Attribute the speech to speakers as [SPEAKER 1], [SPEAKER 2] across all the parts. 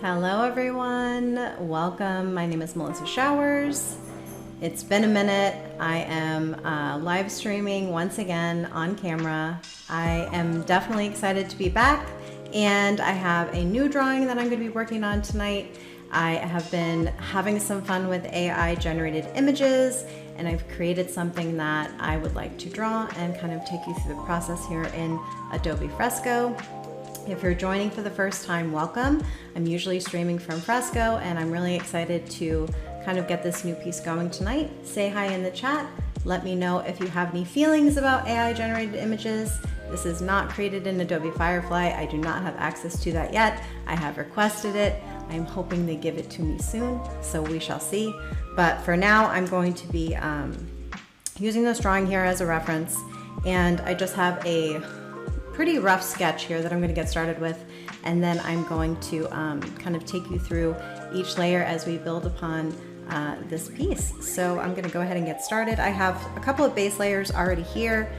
[SPEAKER 1] Hello everyone, welcome. My name is Melissa Showers. It's been a minute. I am live streaming once again on camera. I am definitely excited to be back, and I have a new drawing that I'm going to be working on tonight. I have been having some fun with AI generated images, and I've created something that I would like to draw and kind of take you through the process here in Adobe Fresco. If you're joining for the first time, welcome. I'm usually streaming from Fresco, and I'm really excited to kind of get this new piece going tonight. Say hi in the chat. Let me know if you have any feelings about AI generated images. This is not created in Adobe Firefly. I do not have access to that yet. I have requested it. I'm hoping they give it to me soon, so we shall see. But for now, I'm going to be using this drawing here as a reference, and I just have a pretty rough sketch here that I'm going to get started with, and then I'm going to kind of take you through each layer as we build upon this piece. So I'm going to go ahead and get started. I have a couple of base layers already here.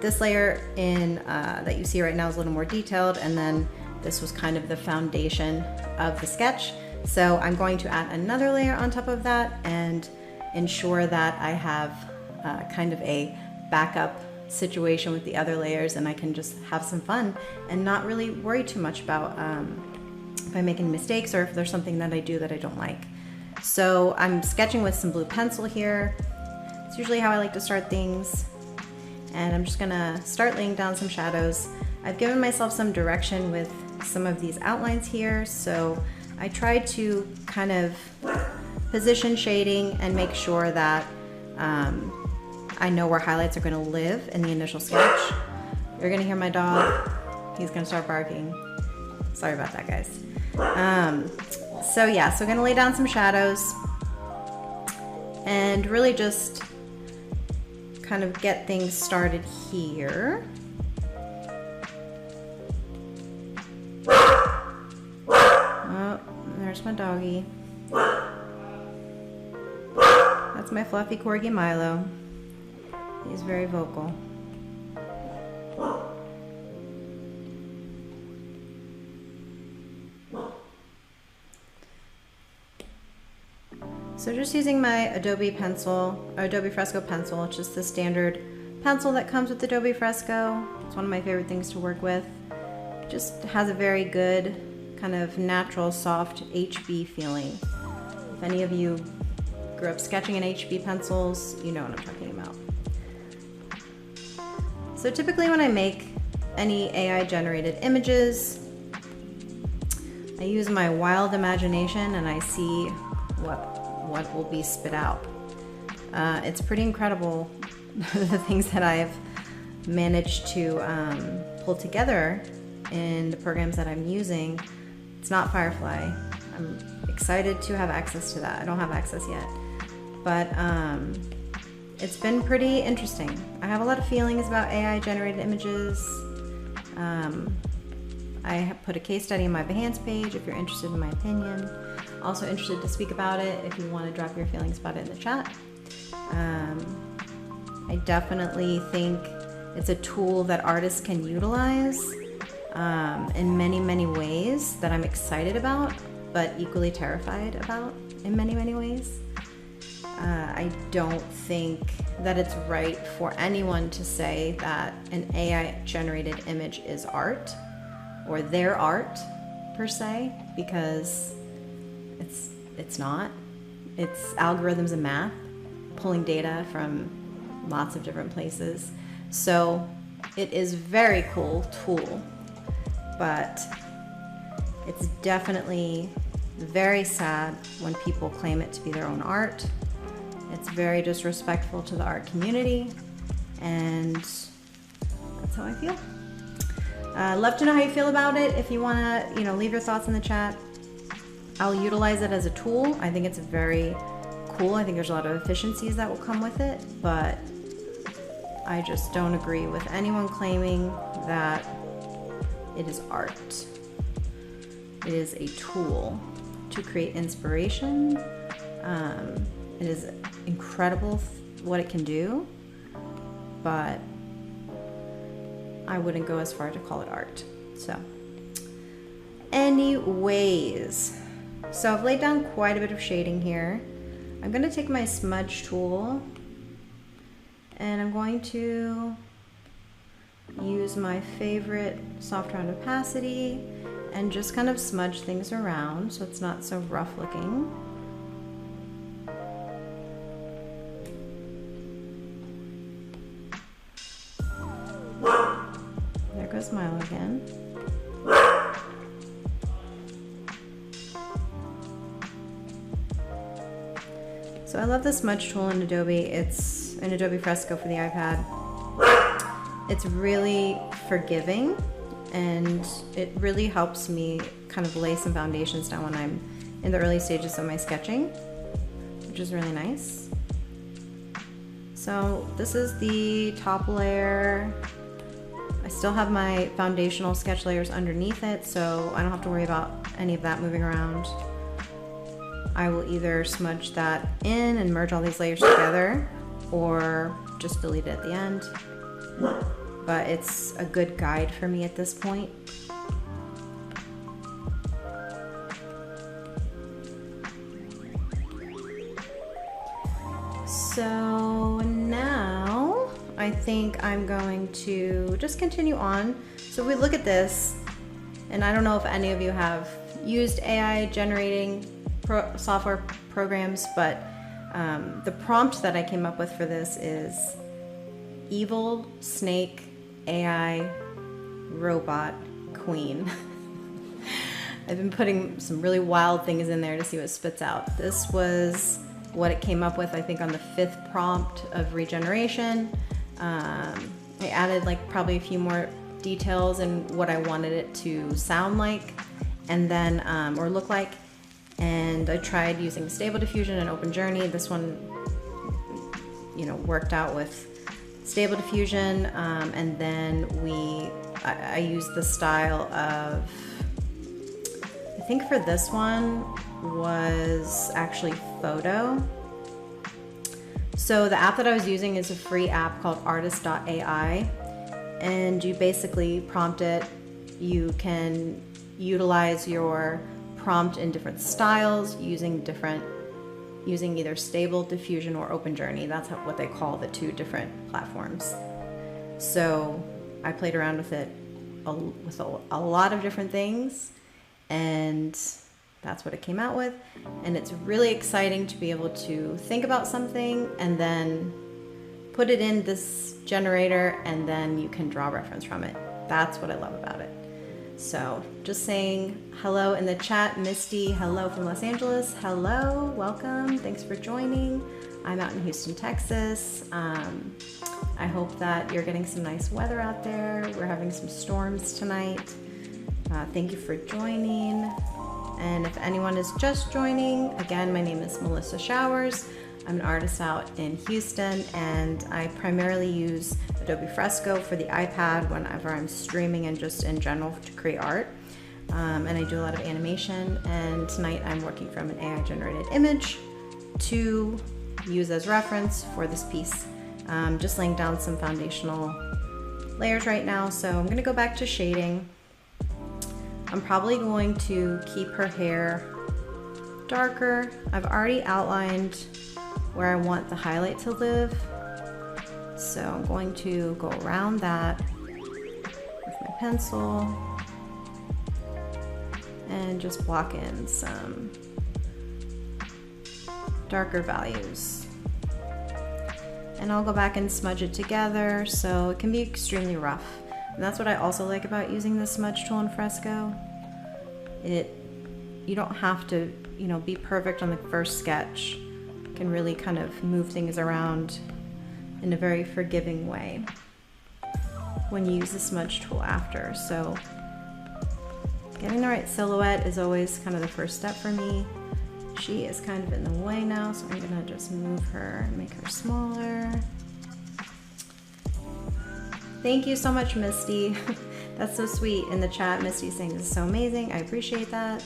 [SPEAKER 1] This layer that you see right now is a little more detailed, and then this was kind of the foundation of the sketch. So I'm going to add another layer on top of that and ensure that I have kind of a backup situation with the other layers, and I can just have some fun and not really worry too much about if I'm making mistakes or if there's something that I do that I don't like. So I'm sketching with some blue pencil here. It's usually how I like to start things, and I'm just gonna start laying down some shadows. I've given myself some direction with some of these outlines here, so I tried to kind of position shading and make sure that I know where highlights are going to live in the initial sketch. You're going to hear my dog. He's going to start barking. Sorry about that, guys. So we're going to lay down some shadows and really just kind of get things started here. Oh, there's my doggy. That's my fluffy corgi Milo. He's very vocal. So just using my Adobe Fresco pencil, it's just the standard pencil that comes with Adobe Fresco. It's one of my favorite things to work with. It just has a very good kind of natural, soft HB feeling. If any of you grew up sketching in HB pencils, you know what I'm talking about. So typically when I make any AI generated images, I use my wild imagination and I see what will be spit out. It's pretty incredible the things that I've managed to pull together in the programs that I'm using. It's not Firefly. I'm excited to have access to that. I don't have access yet, but it's been pretty interesting. I have a lot of feelings about AI generated images. I have put a case study on my Behance page if you're interested in my opinion. Also interested to speak about it if you want to drop your feelings about it in the chat. I definitely think it's a tool that artists can utilize in many, many ways that I'm excited about, but equally terrified about in many, many ways. I don't think that it's right for anyone to say that an AI generated image is art or their art per se, because it's not. It's algorithms and math pulling data from lots of different places. So it is a very cool tool, but it's definitely very sad when people claim it to be their own art. It's very disrespectful to the art community, and that's how I feel. I'd love to know how you feel about it. If you want to, leave your thoughts in the chat. I'll utilize it as a tool. I think it's very cool. I think there's a lot of efficiencies that will come with it, but I just don't agree with anyone claiming that it is art. It is a tool to create inspiration. It is incredible what it can do, but I wouldn't go as far to call it art. So Anyways, so I've laid down quite a bit of shading here. I'm going to take my smudge tool and I'm going to use my favorite soft round opacity and just kind of smudge things around so it's not so rough looking. There goes Milo again. So I love the smudge tool in Adobe. It's an Adobe Fresco for the iPad. It's really forgiving and it really helps me kind of lay some foundations down when I'm in the early stages of my sketching, which is really nice. So this is the top layer. I still have my foundational sketch layers underneath it, so I don't have to worry about any of that moving around. I will either smudge that in and merge all these layers together or just delete it at the end. But it's a good guide for me at this point. So now I think I'm going to just continue on. So we look at this, and I don't know if any of you have used AI generating software programs, but the prompt that I came up with for this is evil snake AI robot queen. I've been putting some really wild things in there to see what spits out. This was what it came up with, I think, on the 5th prompt of regeneration. I added like probably a few more details and what I wanted it to sound like and then or look like, and I tried using Stable Diffusion and Open Journey. This one, you know, worked out with Stable Diffusion, and then I used the style of, I think for this one was actually photo. So the app that I was using is a free app called artist.ai, and you basically prompt it. You can utilize your prompt in different styles using either Stable Diffusion or Open Journey. That's what they call the 2 different platforms. So I played around with it with a lot of different things, and that's what it came out with. And it's really exciting to be able to think about something and then put it in this generator, and then you can draw reference from it. That's what I love about it. So just saying hello in the chat. Misty, hello from Los Angeles. Hello, welcome, thanks for joining. I'm out in Houston, Texas. I hope that you're getting some nice weather out there. We're having some storms tonight. Thank you for joining. And if anyone is just joining, again, my name is Melissa Showers. I'm an artist out in Houston, and I primarily use Adobe Fresco for the iPad whenever I'm streaming and just in general to create art. And I do a lot of animation, and tonight I'm working from an AI generated image to use as reference for this piece. Just laying down some foundational layers right now, so I'm gonna go back to shading. I'm probably going to keep her hair darker. I've already outlined where I want the highlight to live, so I'm going to go around that with my pencil and just block in some darker values. And I'll go back and smudge it together so it can be extremely rough. And that's what I also like about using the smudge tool in Fresco. You don't have to, you know, be perfect on the first sketch. You can really kind of move things around in a very forgiving way when you use the smudge tool after. So getting the right silhouette is always kind of the first step for me. She is kind of in the way now, so I'm gonna just move her and make her smaller. Thank you so much, Misty. That's so sweet in the chat. Misty saying this is so amazing. I appreciate that.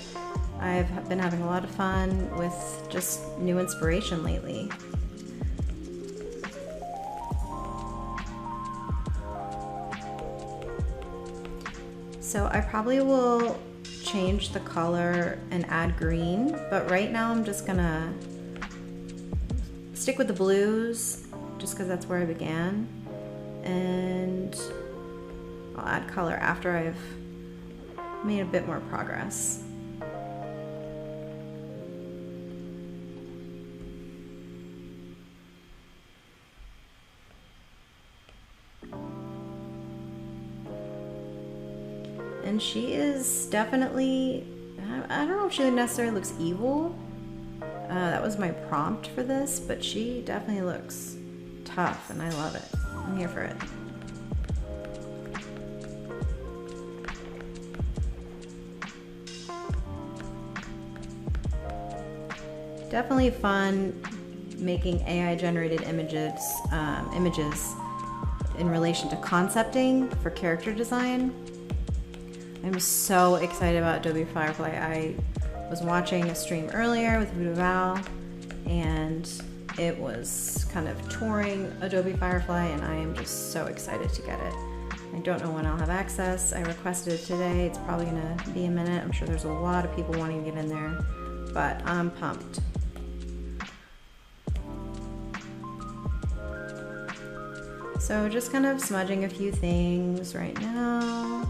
[SPEAKER 1] I've been having a lot of fun with just new inspiration lately. So I probably will change the color and add green, but right now I'm just gonna stick with the blues just because that's where I began, and I'll add color after I've made a bit more progress. And she is definitely, I don't know if she necessarily looks evil. That was my prompt for this, but she definitely looks tough and I love it. I'm here for it. Definitely fun making AI generated images in relation to concepting for character design. I'm so excited about Adobe Firefly. I was watching a stream earlier with Voodoo Val, and it was kind of touring Adobe Firefly, and I am just so excited to get it. I don't know when I'll have access. I requested it today. It's probably gonna be a minute. I'm sure there's a lot of people wanting to get in there, but I'm pumped. So just kind of smudging a few things right now.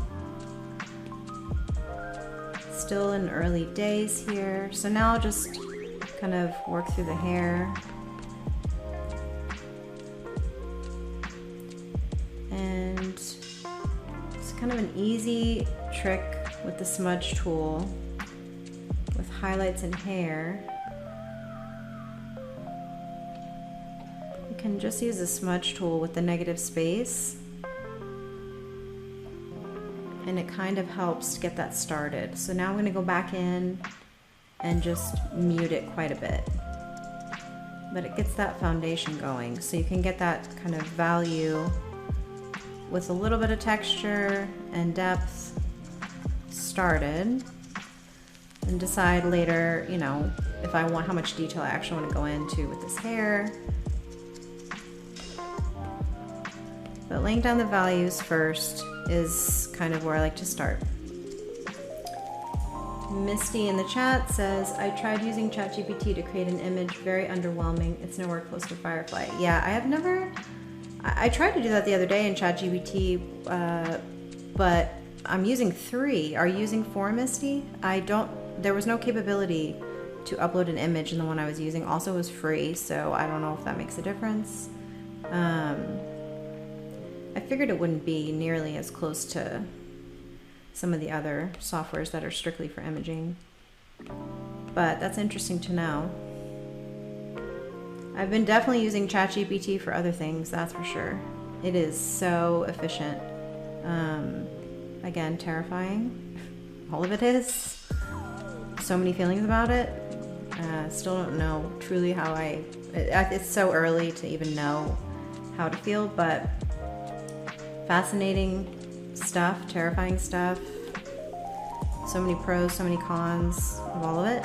[SPEAKER 1] Still in early days here. So now I'll just kind of work through the hair. And it's kind of an easy trick with the smudge tool with highlights and hair. You can just use the smudge tool with the negative space, and it kind of helps to get that started. So now I'm going to go back in and just mute it quite a bit. But it gets that foundation going, so you can get that kind of value with a little bit of texture and depth started, and decide later, you know, if I want how much detail I actually want to go into with this hair. But laying down the values first is kind of where I like to start. Misty in the chat says, I tried using ChatGPT to create an image, very underwhelming. It's nowhere close to Firefly. Yeah, I have never, I tried to do that the other day in ChatGPT, but I'm using 3. Are you using 4, Misty? There was no capability to upload an image in the one I was using. Also, it was free, so I don't know if that makes a difference. I figured it wouldn't be nearly as close to some of the other softwares that are strictly for imaging, but that's interesting to know. I've been definitely using ChatGPT for other things, that's for sure. It is so efficient. Again, terrifying. All of it is. So many feelings about it. Still don't know truly how it's so early to even know how to feel, but fascinating stuff, terrifying stuff. So many pros, so many cons of all of it.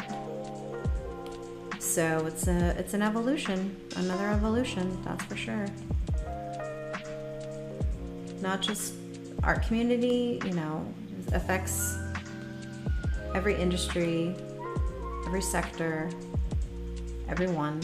[SPEAKER 1] So it's an evolution, another evolution, that's for sure. Not just art community, you know, it affects every industry, every sector, everyone.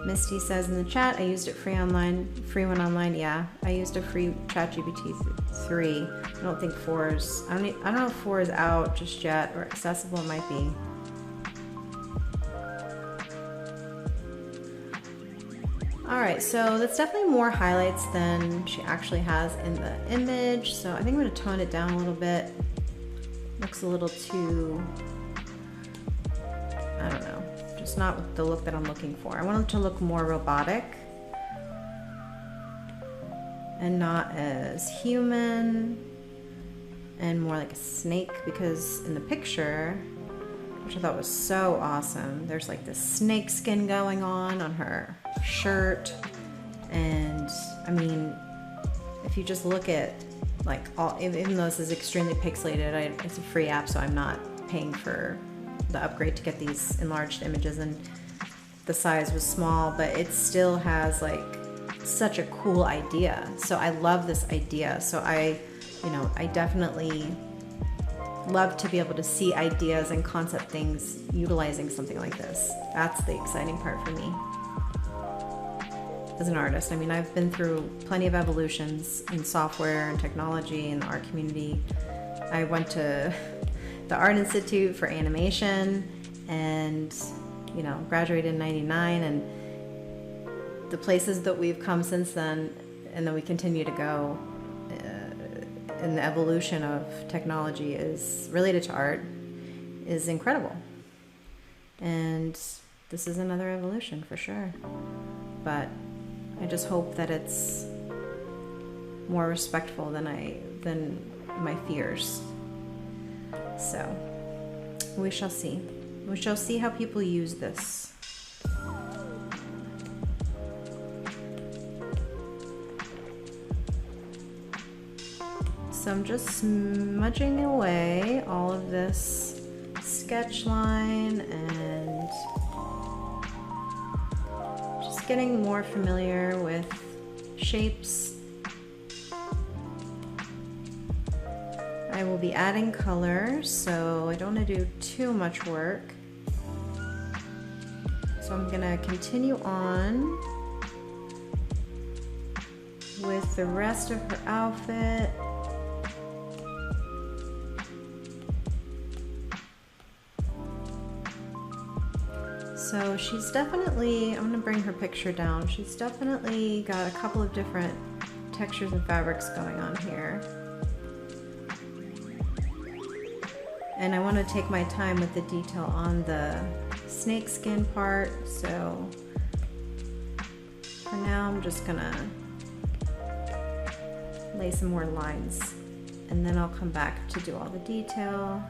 [SPEAKER 1] Misty says in the chat, I used it free one online. Yeah, I used a free ChatGPT 3. I don't think 4 is, I don't know if 4 is out just yet, or accessible. It might be. All right, so that's definitely more highlights than she actually has in the image. So I think I'm gonna tone it down a little bit. Looks a little too, I don't know. It's not the look that I'm looking for. I want it to look more robotic and not as human and more like a snake, because in the picture, which I thought was so awesome, there's like this snake skin going on her shirt. And I mean, if you just look at like even though this is extremely pixelated, it's a free app, so I'm not paying for the upgrade to get these enlarged images, and the size was small, but it still has like such a cool idea. So I love this idea. So I you know, I definitely love to be able to see ideas and concept things utilizing something like this. That's the exciting part for me as an artist. I mean, I've been through plenty of evolutions in software and technology in the art community. I went to the Art Institute for animation and, you know, graduated in 99, and the places that we've come since then and that we continue to go in the evolution of technology is related to art is incredible. And this is another evolution for sure. But I just hope that it's more respectful than my fears. So we shall see. We shall see how people use this. So I'm just smudging away all of this sketch line and just getting more familiar with shapes. I will be adding color, so I don't want to do too much work. So I'm gonna continue on with the rest of her outfit. So she's definitely, I'm gonna bring her picture down. She's definitely got a couple of different textures and fabrics going on here. And I want to take my time with the detail on the snake skin part. So for now, I'm just gonna lay some more lines and then I'll come back to do all the detail.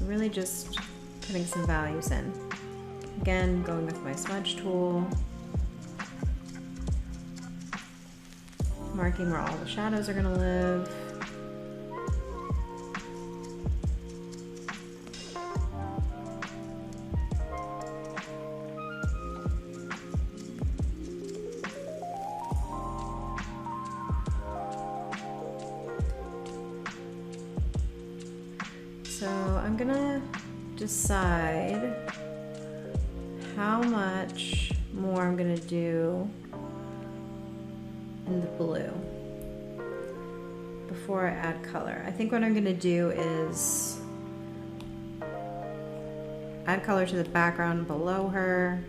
[SPEAKER 1] Really just putting some values in. Again, going with my smudge tool, marking where all the shadows are going to live. So I'm gonna decide how much more I'm gonna do in the blue before I add color. I think what I'm gonna do is add color to the background below her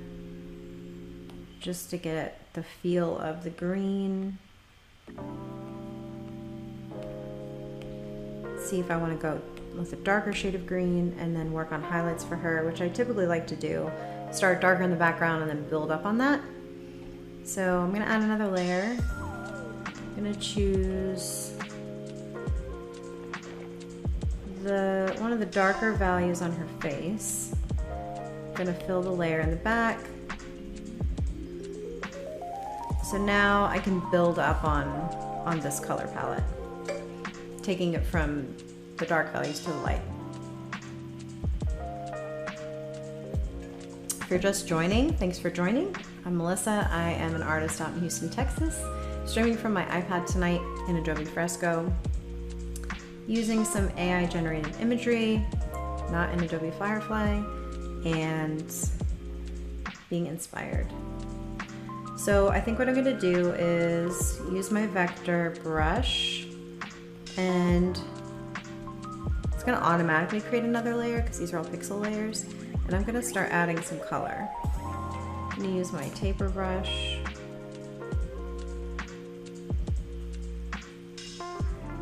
[SPEAKER 1] just to get the feel of the green. See if I want to go with a darker shade of green and then work on highlights for her, which I typically like to do. Start darker in the background and then build up on that. So I'm gonna add another layer. I'm gonna choose one of the darker values on her face. I'm gonna fill the layer in the back. So now I can build up on this color palette, taking it from the dark values to the light. If you're just joining, thanks for joining. I'm Melissa. I am an artist out in Houston, Texas, streaming from my iPad tonight in Adobe Fresco, using some AI generated imagery, not in Adobe Firefly, and being inspired. So I think what I'm gonna do is use my vector brush, and it's gonna automatically create another layer because these are all pixel layers. And I'm gonna start adding some color. I'm gonna use my taper brush.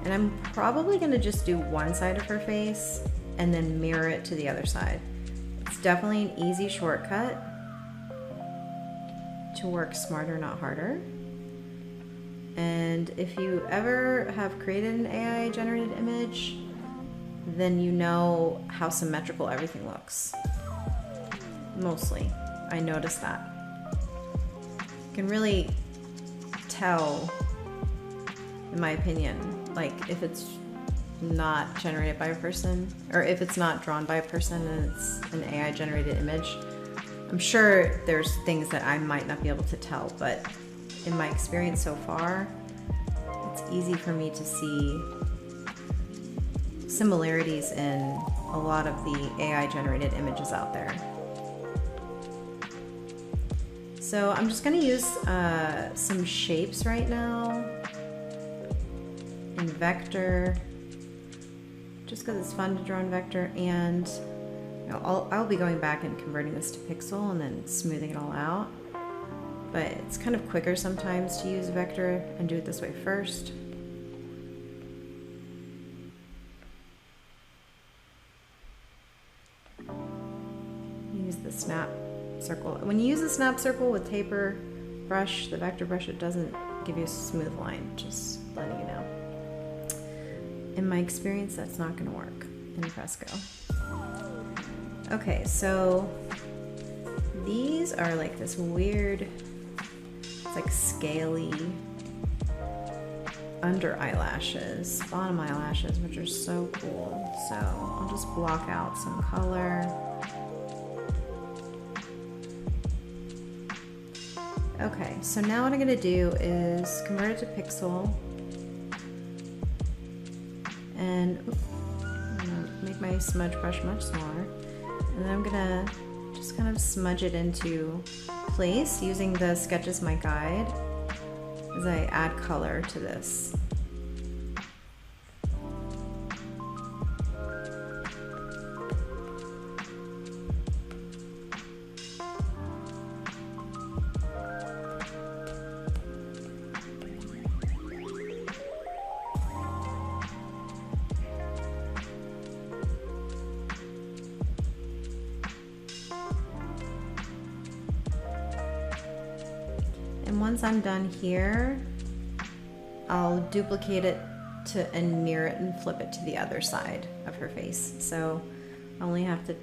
[SPEAKER 1] And I'm probably gonna just do one side of her face and then mirror it to the other side. It's definitely an easy shortcut to work smarter, not harder. And if you ever have created an AI generated image, then you know how symmetrical everything looks. Mostly, I noticed that. You can really tell in my opinion. Like if it's not generated by a person, or if it's not drawn by a person and it's an AI generated image, I'm sure there's things that I might not be able to tell, but in my experience so far, it's easy for me to see similarities in a lot of the AI generated images out there. So I'm just going to use some shapes right now in vector, just because it's fun to draw in vector, and you know, I'll be going back and converting this to pixel and then smoothing it all out. But it's kind of quicker sometimes to use vector and do it this way first. Use the snap circle. When you use the snap circle with taper brush, the vector brush, it doesn't give you a smooth line, just letting you know. In my experience, that's not going to work in Fresco. Okay, so these are like this weird, it's like scaly under eyelashes, bottom eyelashes, which are so cool. So I'll just block out some color. Okay, so now what I'm gonna do is convert it to pixel, and I'm gonna make my smudge brush much smaller, and then I'm gonna just kind of smudge it into place using the sketch as my guide as I add color to this. And once I'm done here, I'll duplicate it and mirror it and flip it to the other side of her face. So I only have to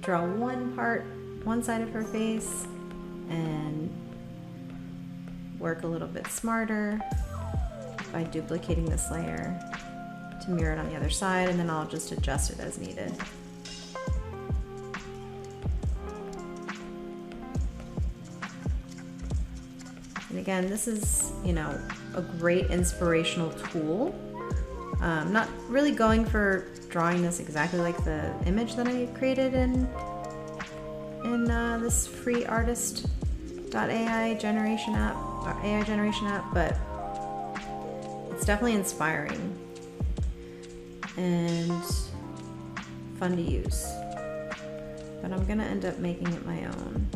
[SPEAKER 1] draw one side of her face, and work a little bit smarter by duplicating this layer to mirror it on the other side, and then I'll just adjust it as needed. And again, this is, you know, a great inspirational tool. Not really going for drawing this exactly like the image that I created in this free artist.ai generation app, or AI generation app, but it's definitely inspiring and fun to use. But I'm gonna end up making it my own.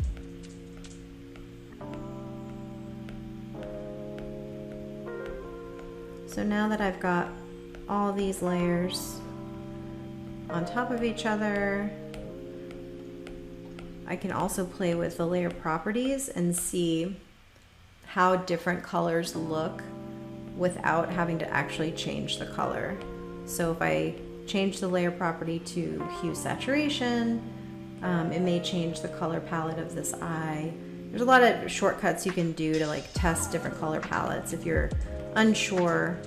[SPEAKER 1] So now that I've got all these layers on top of each other, I can also play with the layer properties and see how different colors look without having to actually change the color. So if I change the layer property to hue saturation, it may change the color palette of this eye. There's a lot of shortcuts you can do to like test different color palettes if you're unsure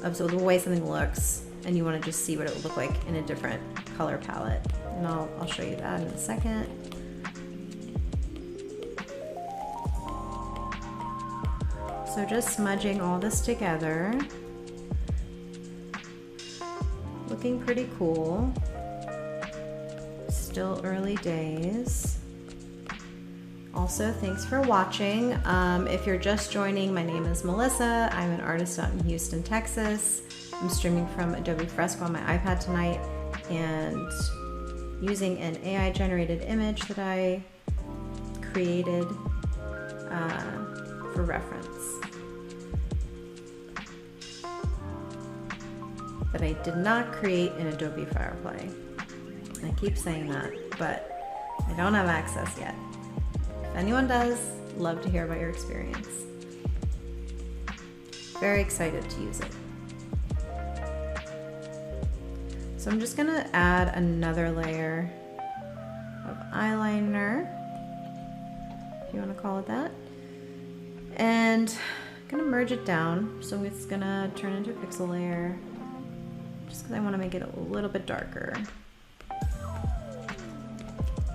[SPEAKER 1] of the way something looks and you want to just see what it would look like in a different color palette. And I'll show you that in a second. So just smudging all this together. Looking pretty cool. Still early days. Also, thanks for watching. If you're just joining, my name is Melissa. I'm an artist out in Houston, Texas. I'm streaming from Adobe Fresco on my iPad tonight and using an AI generated image that I created for reference. That I did not create in Adobe Firefly. I keep saying that, but I don't have access yet. If anyone does, love to hear about your experience. Very excited to use it. So I'm just gonna add another layer of eyeliner, if you wanna call it that. And gonna merge it down, so it's gonna turn into a pixel layer, just because I want to make it a little bit darker.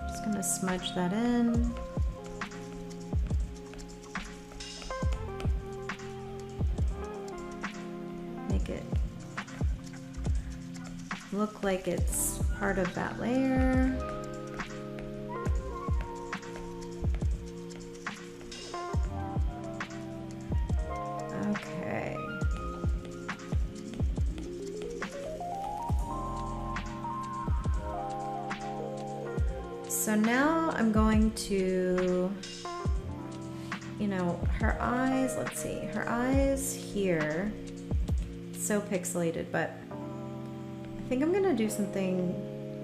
[SPEAKER 1] Just gonna smudge that in. Make it look like it's part of that layer. Okay. So now I'm going to, you know, her eyes, let's see, her eyes here, so pixelated, but I think I'm gonna do something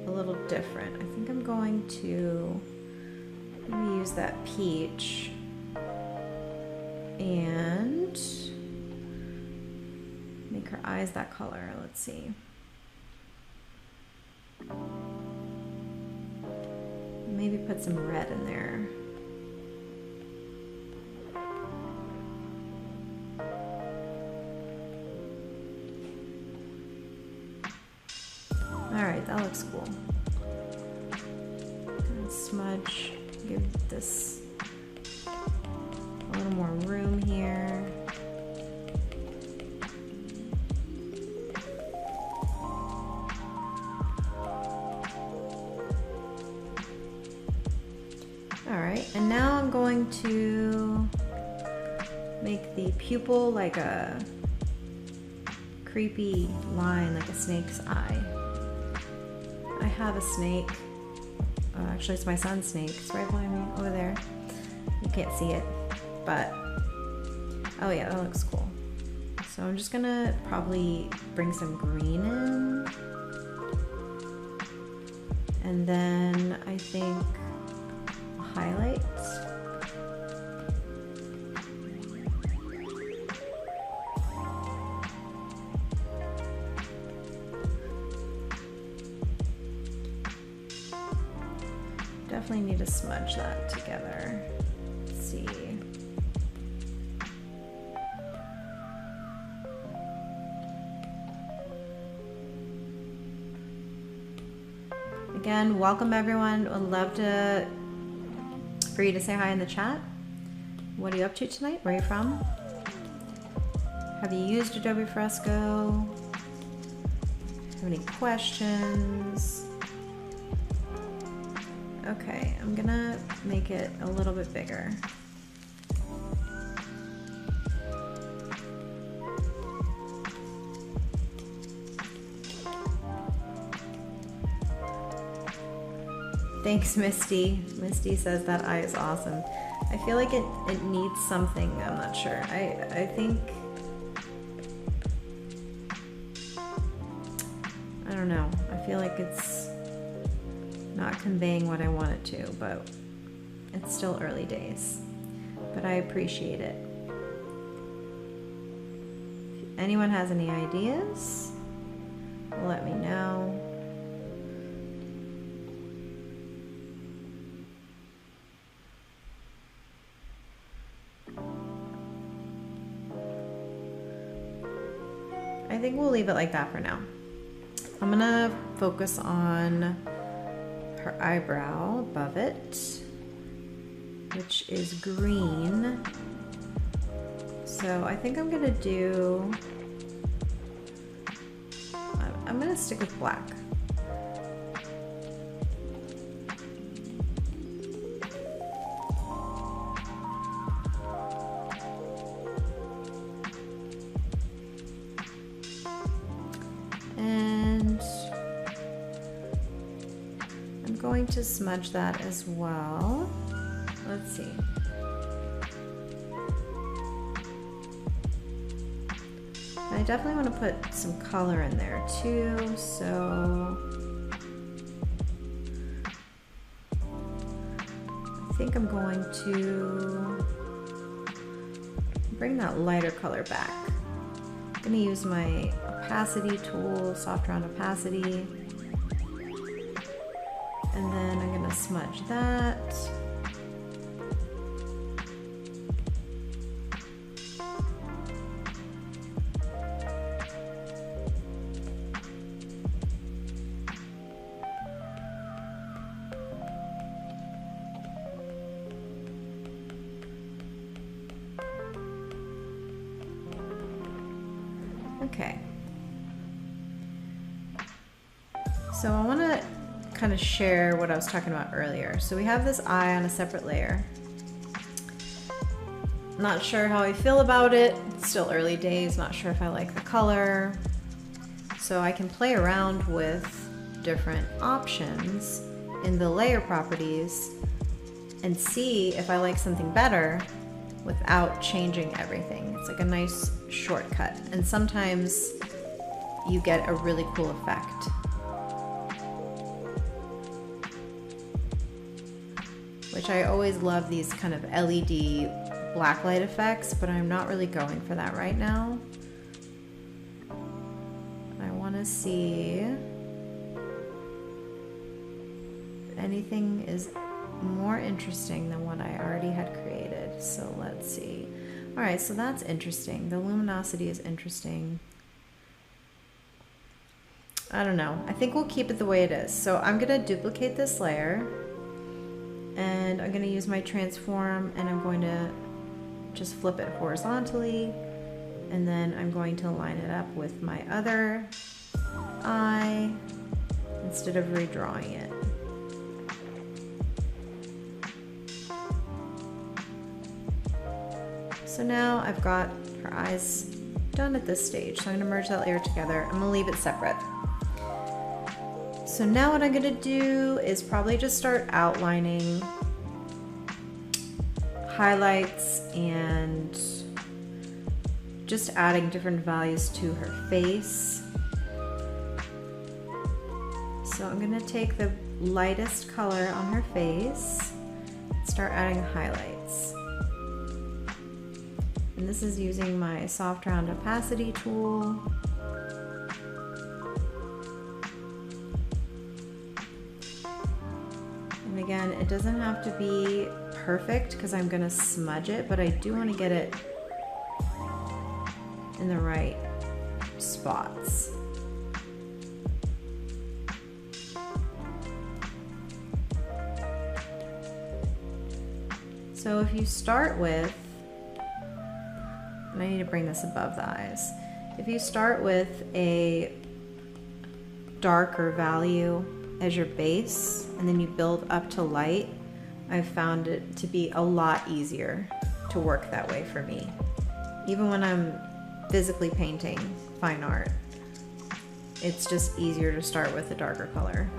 [SPEAKER 1] a little different. I think I'm going to maybe use that peach and make her eyes that color. Let's see. Maybe put some red in there. All right, that looks cool. And smudge, give this a little more room here. All right, and now I'm going to make the pupil like a creepy line, like a snake's eye. I have a snake. Oh, actually, it's my son's snake. It's right behind me, over there. You can't see it, but oh yeah, that looks cool. So I'm just gonna probably bring some green in, and then I think highlights. Definitely need to smudge that together. Let's see. Again, welcome everyone. Would love for you to say hi in the chat. What are you up to tonight? Where are you from? Have you used Adobe Fresco? Have any questions? Okay, I'm gonna make it a little bit bigger. Thanks, Misty. Misty says that eye is awesome. I feel like it needs something. I'm not sure. I think, I don't know. I feel like it's not conveying what I want it to, but it's still early days. But I appreciate it. If anyone has any ideas, let me know. I think we'll leave it like that for now. I'm gonna focus on her eyebrow above it, which is green. So I think I'm gonna do, I'm gonna stick with black. And I'm going to smudge that as well. Let's see. I definitely want to put some color in there too, so I think I'm going to bring that lighter color back. I'm going to use my opacity tool, soft round opacity, and then I'm going to smudge that. Okay. So I want to kind of share what I was talking about earlier. So we have this eye on a separate layer. Not sure how I feel about it. It's still early days, not sure if I like the color. So I can play around with different options in the layer properties and see if I like something better without changing everything. It's like a nice shortcut. And sometimes you get a really cool effect. Which I always love, these kind of LED blacklight effects, but I'm not really going for that right now. I want to see if anything is more interesting than what I already had created. So let's see. All right, so that's interesting. The luminosity is interesting. I don't know. I think we'll keep it the way it is. So I'm going to duplicate this layer, and I'm going to use my transform, and I'm going to just flip it horizontally, and then I'm going to line it up with my other eye instead of redrawing it. So now I've got her eyes done at this stage. So I'm going to merge that layer together. I'm going to leave it separate. So now what I'm going to do is probably just start outlining highlights and just adding different values to her face. So I'm going to take the lightest color on her face and start adding highlights. And this is using my soft round opacity tool. And again, it doesn't have to be perfect because I'm going to smudge it, but I do want to get it in the right spots. So if you start with, and I need to bring this above the eyes, if you start with a darker value as your base and then you build up to light, I've found it to be a lot easier to work that way for me. Even when I'm physically painting fine art, it's just easier to start with a darker color.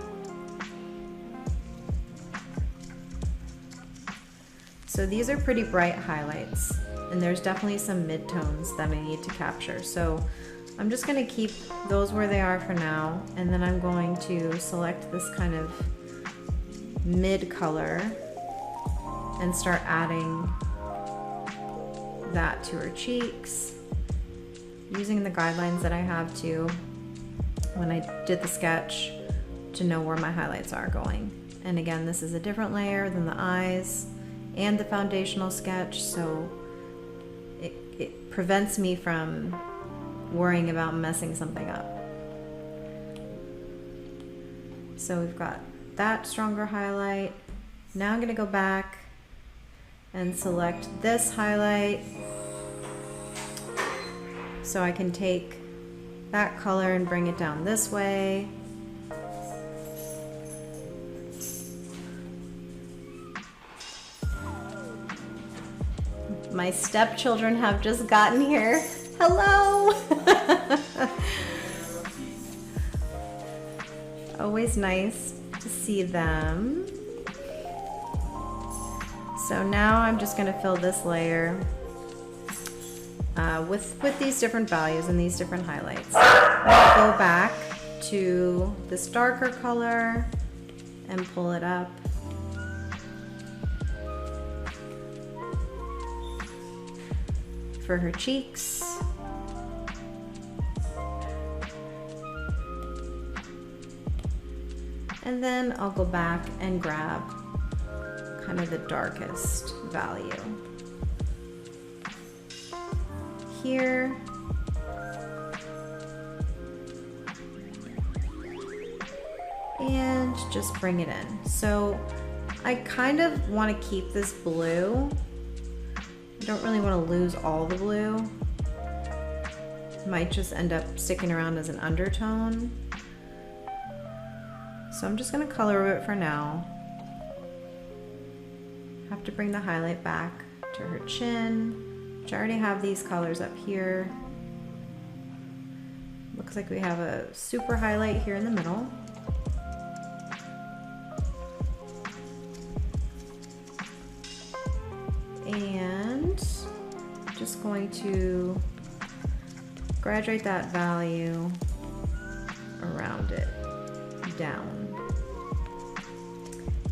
[SPEAKER 1] So these are pretty bright highlights, and there's definitely some mid-tones that I need to capture. So I'm just going to keep those where they are for now, and then I'm going to select this kind of mid color and start adding that to her cheeks, using the guidelines that I have to when I did the sketch to know where my highlights are going. And again, this is a different layer than the eyes and the foundational sketch, so it prevents me from worrying about messing something up. So we've got that stronger highlight. Now I'm going to go back and select this highlight so I can take that color and bring it down this way. My stepchildren have just gotten here. Hello! Always nice to see them. So now I'm just going to fill this layer with these different values and these different highlights. Go back to this darker color and pull it up. For her cheeks. And then I'll go back and grab kind of the darkest value here. And just bring it in. So I kind of want to keep this blue. I don't really want to lose all the blue. might just end up sticking around as an undertone. So I'm just gonna color it for now. Have to bring the highlight back to her chin, which I already have these colors up here. Looks like we have a super highlight here in the middle. And just going to graduate that value around it, down.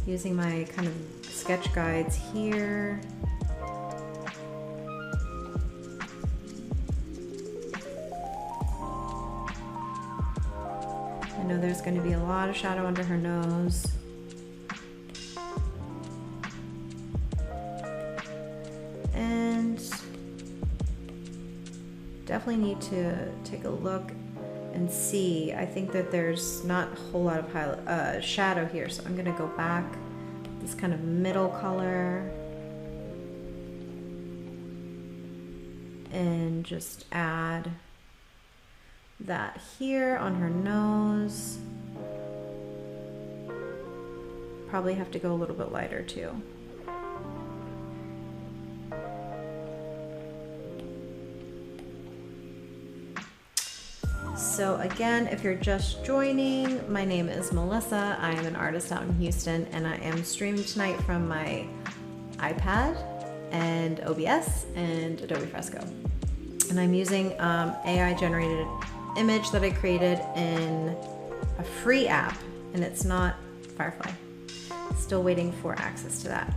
[SPEAKER 1] Using my kind of sketch guides here. I know there's going to be a lot of shadow under her nose. And definitely need to take a look and see. I think that there's not a whole lot of shadow here, so I'm going to go back this kind of middle color and just add that here on her nose. Probably have to go a little bit lighter too. So again, if you're just joining, my name is Melissa. I am an artist out in Houston, and I am streaming tonight from my iPad and OBS and Adobe Fresco. And I'm using AI generated image that I created in a free app, and it's not Firefly. Still waiting for access to that.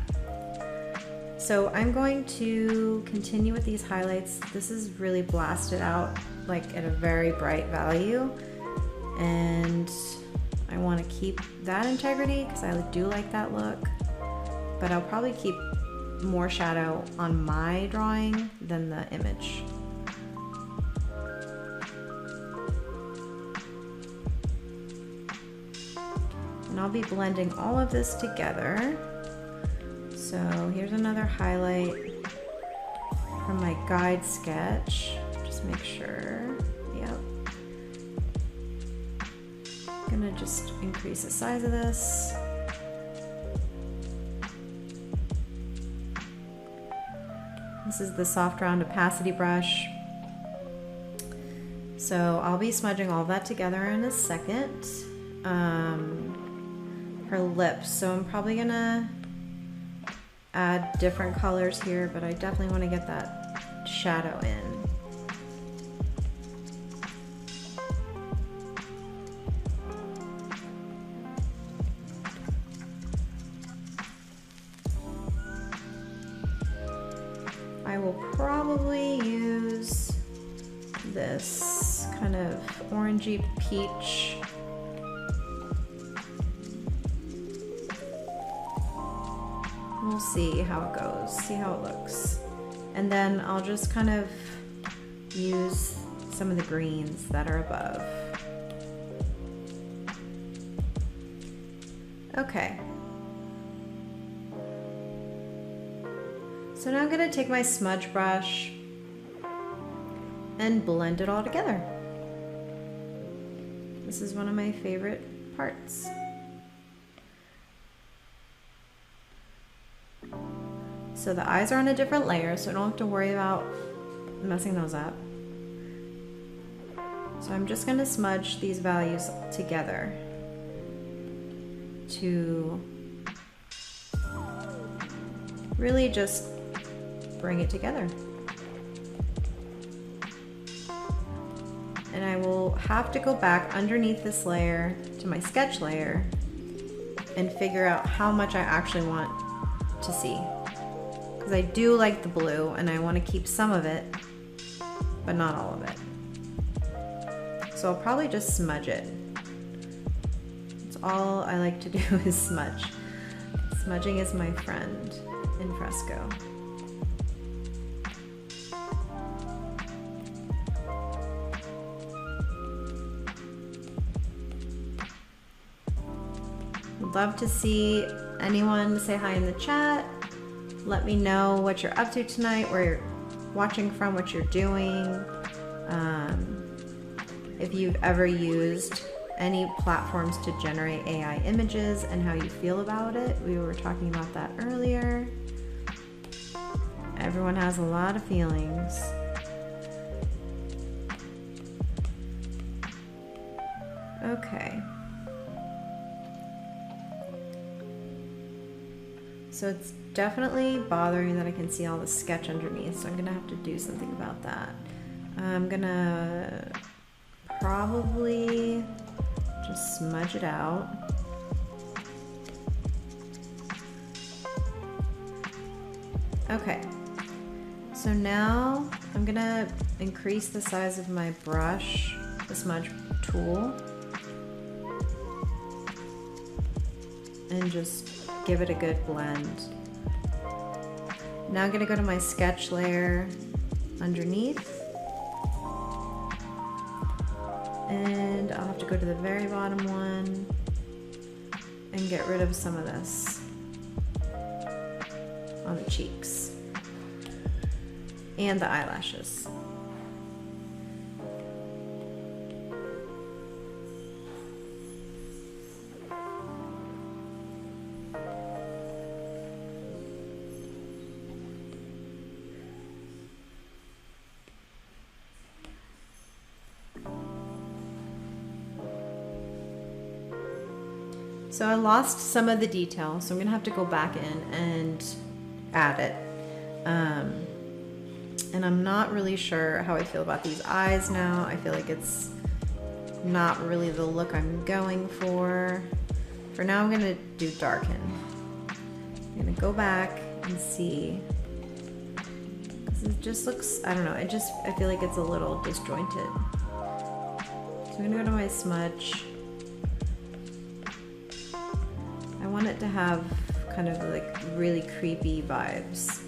[SPEAKER 1] So I'm going to continue with these highlights. This is really blasted out like at a very bright value, and I want to keep that integrity because I do like that look, but I'll probably keep more shadow on my drawing than the image. And I'll be blending all of this together. So here's another highlight from my guide sketch. Just make sure, yep. Gonna just increase the size of this. This is the soft round opacity brush. So I'll be smudging all that together in a second. Her lips, so I'm probably gonna add different colors here, but I definitely want to get that shadow in. I will probably use this kind of orangey peach. We'll see how it goes, see how it looks. And then I'll just kind of use some of the greens that are above. Okay. So now I'm gonna take my smudge brush and blend it all together. This is one of my favorite parts. So the eyes are on a different layer, so I don't have to worry about messing those up. So I'm just gonna smudge these values together to really just bring it together. And I will have to go back underneath this layer to my sketch layer and figure out how much I actually want to see. Because I do like the blue and I want to keep some of it, but not all of it. So I'll probably just smudge it. That's all I like to do is smudge. Smudging is my friend in Fresco. Would love to see anyone say hi in the chat. Let me know what you're up to tonight, where you're watching from, what you're doing. If you've ever used any platforms to generate AI images and how you feel about it. We were talking about that earlier. Everyone has a lot of feelings. Okay. So it's definitely bothering that I can see all the sketch underneath, so I'm gonna have to do something about that. I'm gonna probably just smudge it out. Okay, so now I'm gonna increase the size of my brush, the smudge tool, and just give it a good blend. Now I'm gonna go to my sketch layer underneath, and I'll have to go to the very bottom one and get rid of some of this on the cheeks and the eyelashes. So I lost some of the detail, so I'm gonna have to go back in and add it. And I'm not really sure how I feel about these eyes now. I feel like it's not really the look I'm going for. For now, I'm gonna do darken. I'm gonna go back and see, because it just looks, I don't know, I feel like it's a little disjointed. So I'm gonna go to my smudge. I want it to have kind of like really creepy vibes.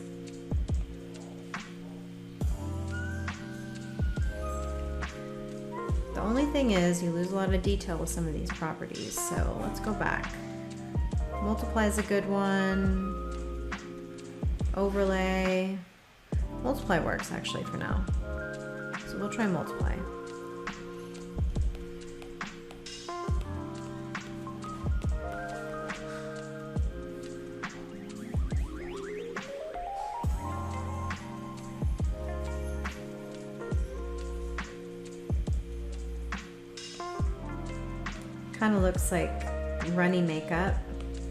[SPEAKER 1] The only thing is you lose a lot of detail with some of these properties, so let's go back. Multiply is a good one. Overlay. Multiply works actually for now. So we'll try multiply. Kind of looks like runny makeup,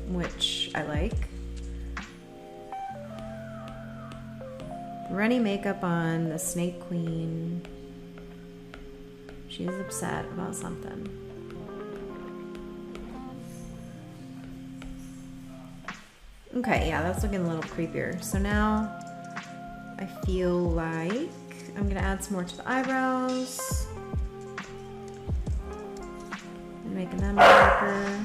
[SPEAKER 1] which I like. Runny makeup on the Snake Queen. She's upset about something. Okay, yeah, that's looking a little creepier. So now I feel like I'm gonna add some more to the eyebrows. Making them darker.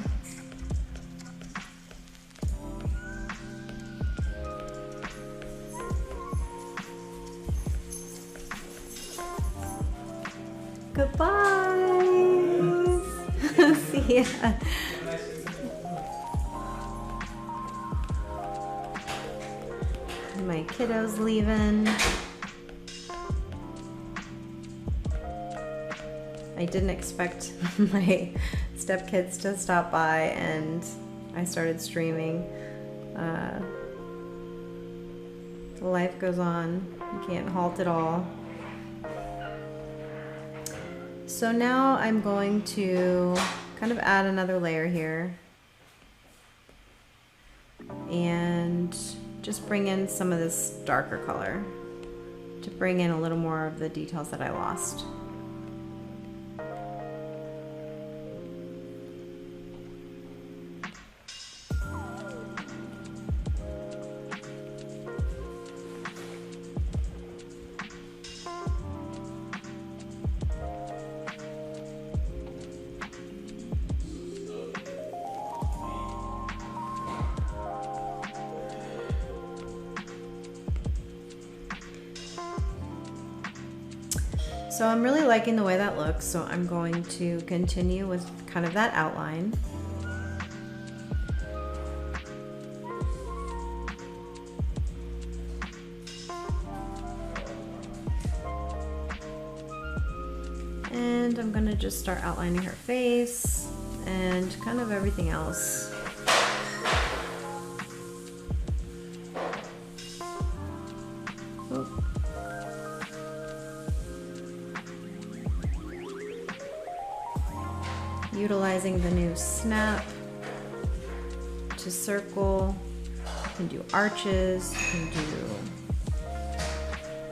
[SPEAKER 1] Goodbye. See ya. My kiddo's leaving. I didn't expect my stepkids to stop by, and I started streaming. Life goes on. You can't halt it all. So now I'm going to kind of add another layer here and just bring in some of this darker color to bring in a little more of the details that I lost. So I'm really liking the way that looks, so I'm going to continue with kind of that outline. And I'm gonna just start outlining her face and kind of everything else. Oop. Utilizing the new snap to circle. You can do arches, you can do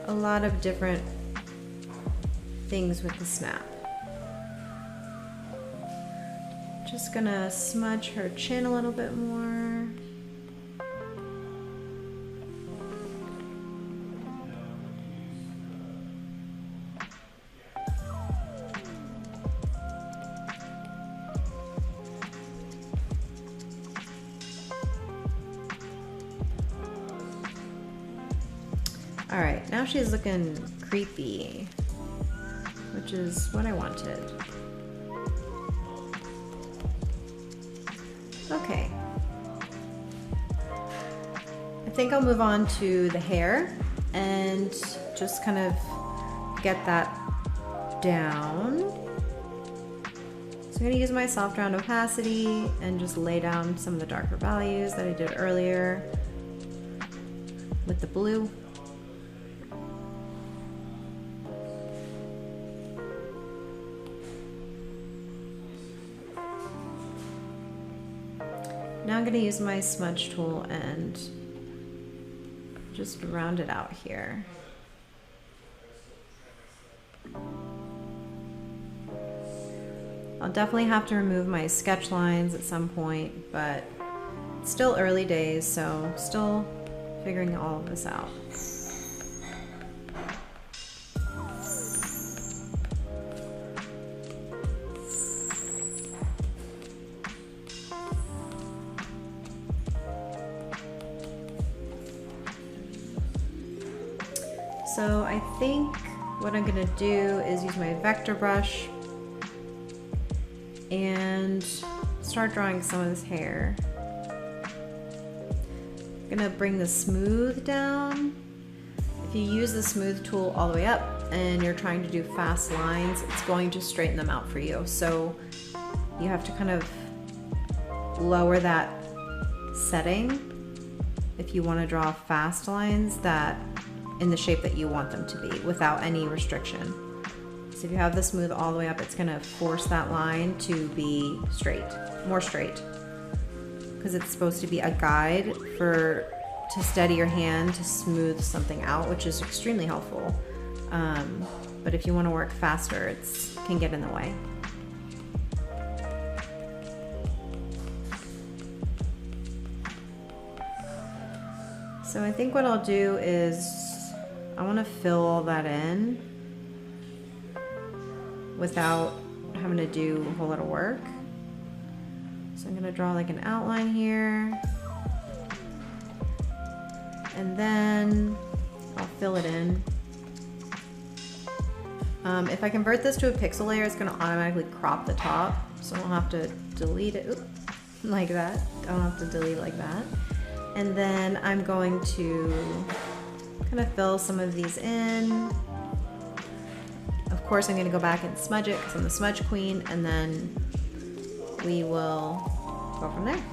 [SPEAKER 1] a lot of different things with the snap. Just gonna smudge her chin a little bit more. All right, now she's looking creepy, which is what I wanted. Okay. I think I'll move on to the hair and just kind of get that down. So I'm gonna use my soft round opacity and just lay down some of the darker values that I did earlier with the blue. Now I'm going to use my smudge tool and just round it out here. I'll definitely have to remove my sketch lines at some point, but it's still early days, so still figuring all of this out. So I think what I'm gonna do is use my vector brush and start drawing some of this hair. I'm gonna bring the smooth down. If you use the smooth tool all the way up and you're trying to do fast lines, it's going to straighten them out for you. So you have to kind of lower that setting if you wanna draw fast lines that in the shape that you want them to be without any restriction. So if you have the smooth all the way up, it's gonna force that line to be straight, more straight. Because it's supposed to be a guide to steady your hand to smooth something out, which is extremely helpful. But if you wanna work faster, it can get in the way. So I think what I'll do is I want to fill all that in without having to do a whole lot of work. So I'm going to draw like an outline here, and then I'll fill it in. If I convert this to a pixel layer, it's going to automatically crop the top, so I don't have to delete it like that. I don't have to delete like that. And then I'm going to kind of fill some of these in. Of course, I'm going to go back and smudge it because I'm the smudge queen, and then we will go from there.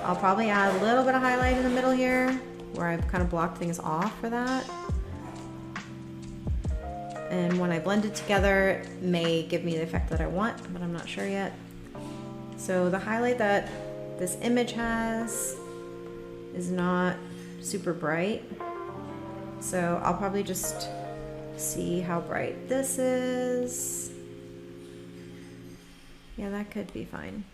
[SPEAKER 1] I'll probably add a little bit of highlight in the middle here where I've kind of blocked things off for that. And when I blend it together, it may give me the effect that I want, but I'm not sure yet. So the highlight that this image has is not super bright. So I'll probably just see how bright this is. Yeah, that could be fine.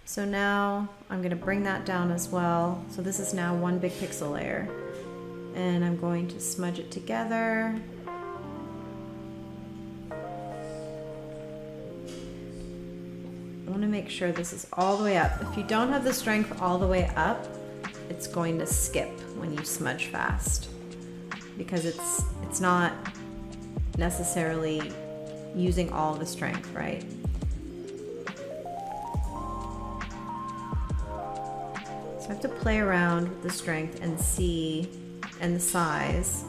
[SPEAKER 1] So now I'm gonna bring that down as well. So this is now one big pixel layer. And I'm going to smudge it together. I wanna make sure this is all the way up. If you don't have the strength all the way up, it's going to skip when you smudge fast, because it's not necessarily using all the strength, right? So I have to play around with the strength and see, and the size,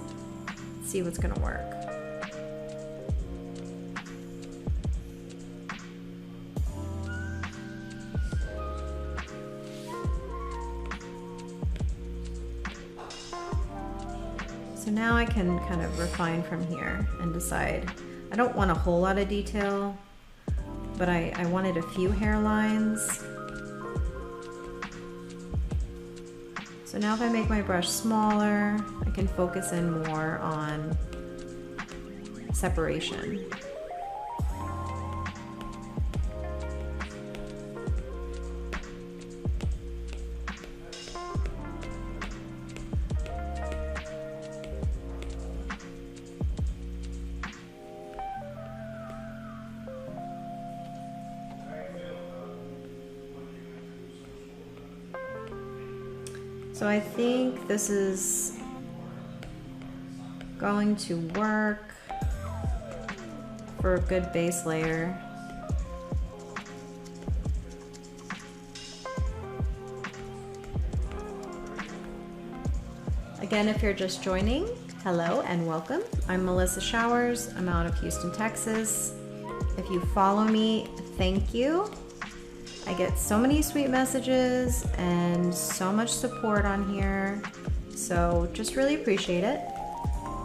[SPEAKER 1] see what's gonna work. So now I can kind of refine from here and decide. I don't want a whole lot of detail, but I wanted a few hairlines. So now if I make my brush smaller, I can focus in more on separation. So I think this is going to work for a good base layer. Again, if you're just joining, hello and welcome. I'm Melissa Showers. I'm out of Houston, Texas. If you follow me, thank you. I get so many sweet messages and so much support on here, so just really appreciate it.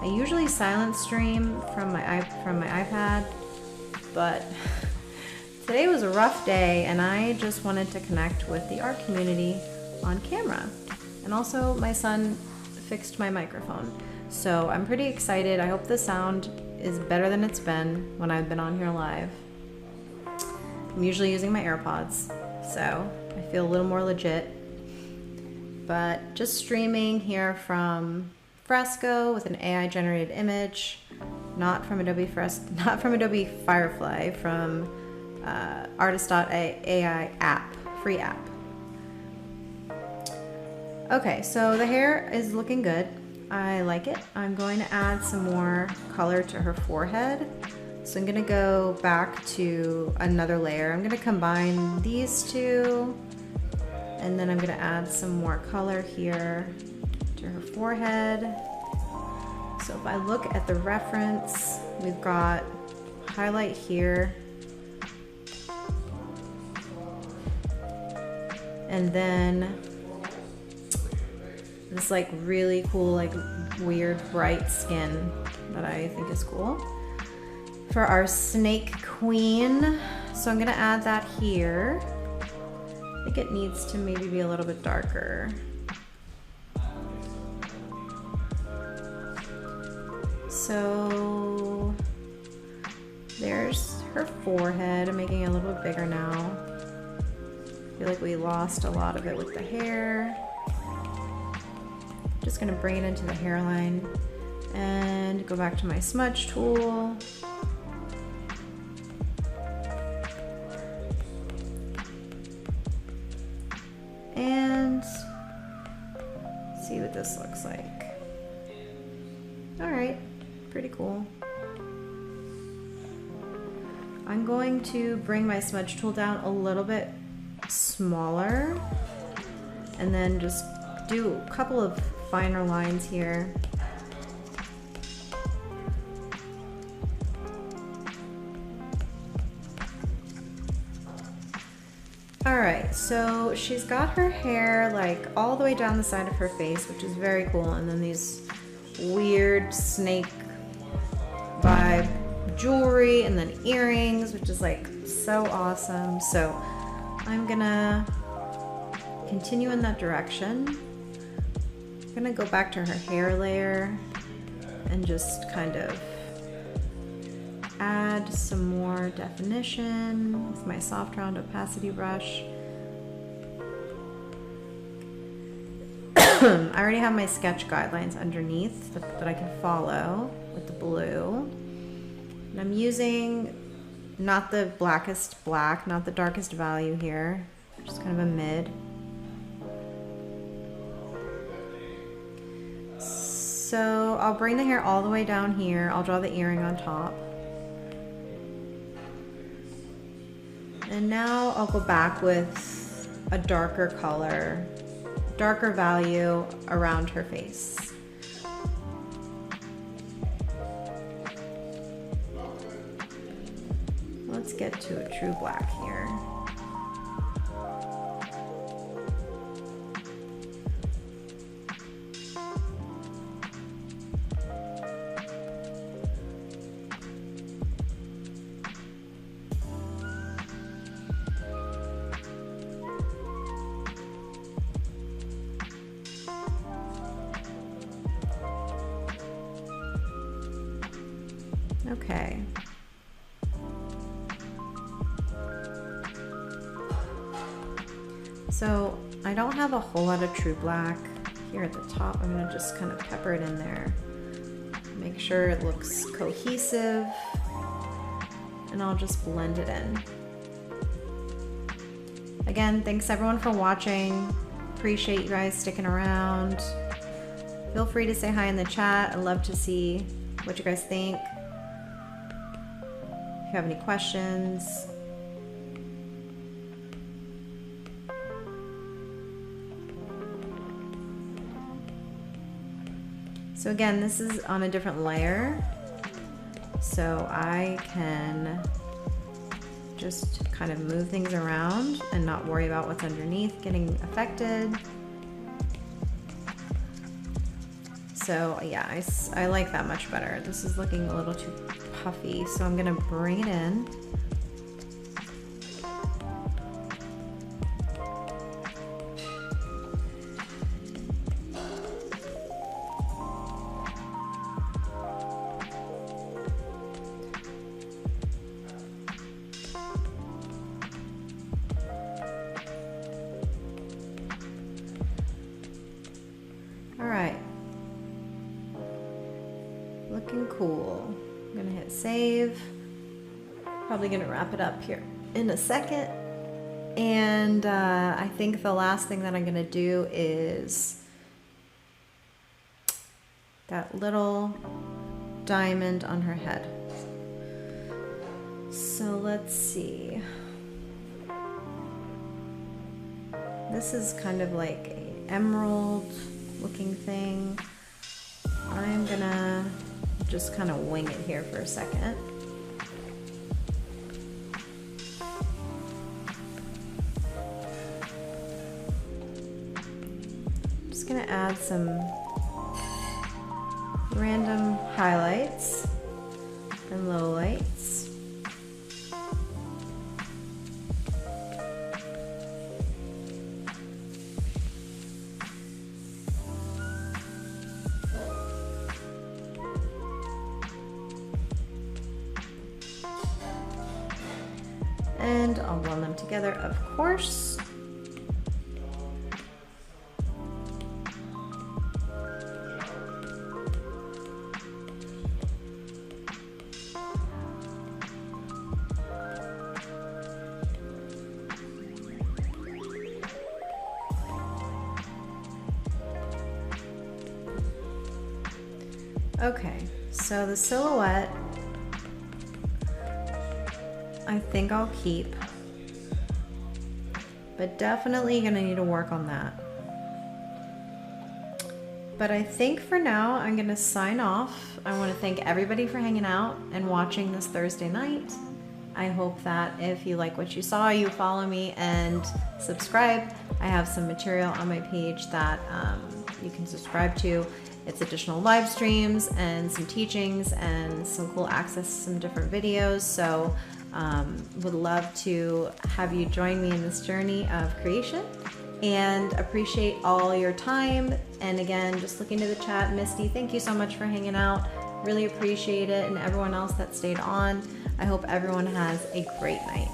[SPEAKER 1] I usually silent stream from my iPad, but today was a rough day and I just wanted to connect with the art community on camera. And also my son fixed my microphone, so I'm pretty excited. I hope the sound is better than it's been when I've been on here live. I'm usually using my AirPods, so I feel a little more legit. But just streaming here from Fresco with an AI generated image, not from Adobe Fresco, not from Adobe Firefly, from Artist.ai app, free app. Okay, so the hair is looking good. I like it. I'm going to add some more color to her forehead. So I'm gonna go back to another layer. I'm gonna combine these two, and then I'm gonna add some more color here to her forehead. So if I look at the reference, we've got highlight here, and then this like really cool, like weird bright skin that I think is cool for our snake queen. So I'm gonna add that here. I think it needs to maybe be a little bit darker. So there's her forehead. I'm making it a little bit bigger now. I feel like we lost a lot of it with the hair. Just gonna bring it into the hairline and go back to my smudge tool. And see what this looks like. All right, pretty cool. I'm going to bring my smudge tool down a little bit smaller and then just do a couple of finer lines here. All right, so she's got her hair like all the way down the side of her face, which is very cool. And then these weird snake vibe jewelry and then earrings, which is like so awesome. So I'm gonna continue in that direction. I'm gonna go back to her hair layer and just kind of add some more definition with my soft round opacity brush. I already have my sketch guidelines underneath that I can follow with the blue. And I'm using not the blackest black, not the darkest value here, just kind of a mid. So I'll bring the hair all the way down here. I'll draw the earring on top. And now I'll go back with a darker color, darker value around her face. Let's get to a true black here. Okay. So I don't have a whole lot of true black here at the top. I'm gonna just kind of pepper it in there. Make sure it looks cohesive, and I'll just blend it in. Again, thanks everyone for watching. Appreciate you guys sticking around. Feel free to say hi in the chat. I'd love to see what you guys think. If you have any questions. So again, this is on a different layer, so I can just kind of move things around and not worry about what's underneath getting affected. So yeah, I like that much better. This is looking a little too puffy, so I'm gonna bring it in. All right, looking cool. I'm gonna hit save. Probably gonna wrap it up here in a second. And I think the last thing that I'm gonna do is that little diamond on her head. So let's see. This is kind of like an emerald looking thing. I'm gonna just kind of wing it here for a second. Just gonna add some random highlights and lowlights. And I'll blend them together, of course. Okay, so the silhouette, I think I'll keep, but definitely gonna need to work on that. But I think for now, I'm gonna sign off. I wanna thank everybody for hanging out and watching this Thursday night. I hope that if you like what you saw, you follow me and subscribe. I have some material on my page that you can subscribe to. It's additional live streams and some teachings and some cool access to some different videos. So would love to have you join me in this journey of creation, and appreciate all your time. And again, just looking to the chat, Misty, thank you so much for hanging out. Really appreciate it. And everyone else that stayed on, I hope everyone has a great night.